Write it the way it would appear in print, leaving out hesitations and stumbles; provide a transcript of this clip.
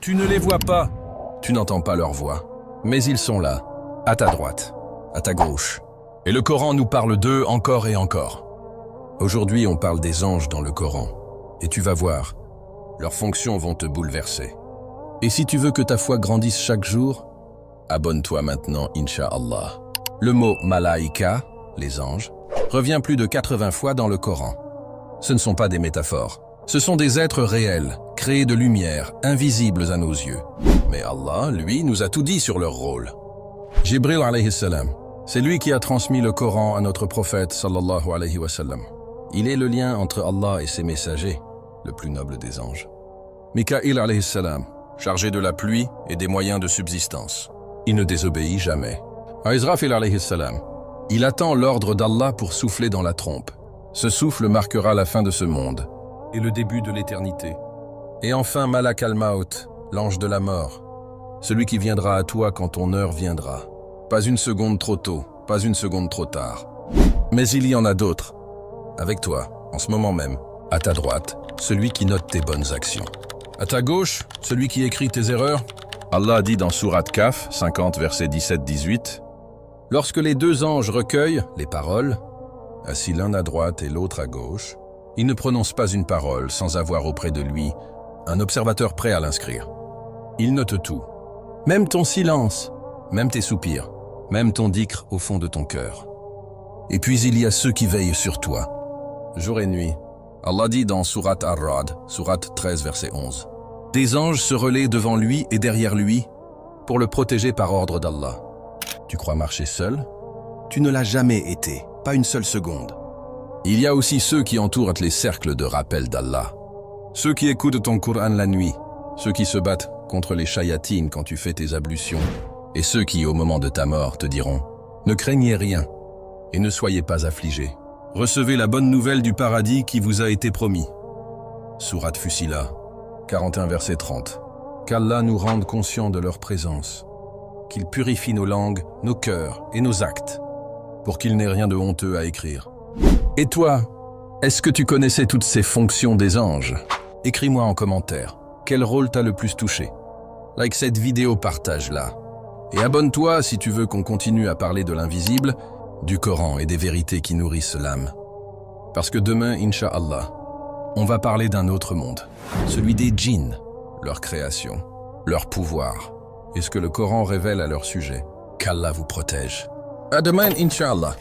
Tu ne les vois pas. Tu n'entends pas leur voix. Mais ils sont là, à ta droite, à ta gauche. Et le Coran nous parle d'eux encore et encore. Aujourd'hui, on parle des anges dans le Coran. Et tu vas voir, leurs fonctions vont te bouleverser. Et si tu veux que ta foi grandisse chaque jour, abonne-toi maintenant, Inch'Allah. Le mot malaïka, les anges, revient plus de 80 fois dans le Coran. Ce ne sont pas des métaphores. Ce sont des êtres réels, créés de lumière, invisibles à nos yeux. Mais Allah, lui, nous a tout dit sur leur rôle. Jibril alayhi salam, c'est lui qui a transmis le Coran à notre prophète sallallahu alayhi wa sallam. Il est le lien entre Allah et ses messagers, le plus noble des anges. Mikaïl alayhi salam, chargé de la pluie et des moyens de subsistance. Il ne désobéit jamais. Israfil alayhi salam, il attend l'ordre d'Allah pour souffler dans la trompe. Ce souffle marquera la fin de ce monde et le début de l'éternité. Et enfin Malak al-Maut, l'ange de la mort, celui qui viendra à toi quand ton heure viendra. Pas une seconde trop tôt, pas une seconde trop tard. Mais il y en a d'autres. Avec toi, en ce moment même, à ta droite, celui qui note tes bonnes actions. À ta gauche, celui qui écrit tes erreurs. Allah dit dans Sourate Kaf, 50 versets 17-18, « Lorsque les deux anges recueillent les paroles, assis l'un à droite et l'autre à gauche, ils ne prononcent pas une parole sans avoir auprès de lui un observateur prêt à l'inscrire. Il note tout, même ton silence, même tes soupirs, même ton dhikr au fond de ton cœur. Et puis il y a ceux qui veillent sur toi, jour et nuit. Allah dit dans Sourate Ar-Ra'd, Sourate 13, verset 11, « Des anges se relaient devant lui et derrière lui pour le protéger par ordre d'Allah. Tu crois marcher seul? Tu ne l'as jamais été, pas une seule seconde. Il y a aussi ceux qui entourent les cercles de rappel d'Allah. Ceux qui écoutent ton Coran la nuit, ceux qui se battent contre les shayatines quand tu fais tes ablutions, et ceux qui, au moment de ta mort, te diront « Ne craignez rien et ne soyez pas affligés. Recevez la bonne nouvelle du paradis qui vous a été promis. » Sourate Fusila, 41 verset 30. Qu'Allah nous rende conscients de leur présence, qu'il purifie nos langues, nos cœurs et nos actes, pour qu'il n'ait rien de honteux à écrire. Et toi, est-ce que tu connaissais toutes ces fonctions des anges? Écris-moi en commentaire, quel rôle t'a le plus touché? Like cette vidéo, partage-la. Et abonne-toi si tu veux qu'on continue à parler de l'invisible, du Coran et des vérités qui nourrissent l'âme. Parce que demain, Inch'Allah, on va parler d'un autre monde, celui des djinns, leur création, leur pouvoir, et ce que le Coran révèle à leur sujet. Qu'Allah vous protège. À demain, Inch'Allah.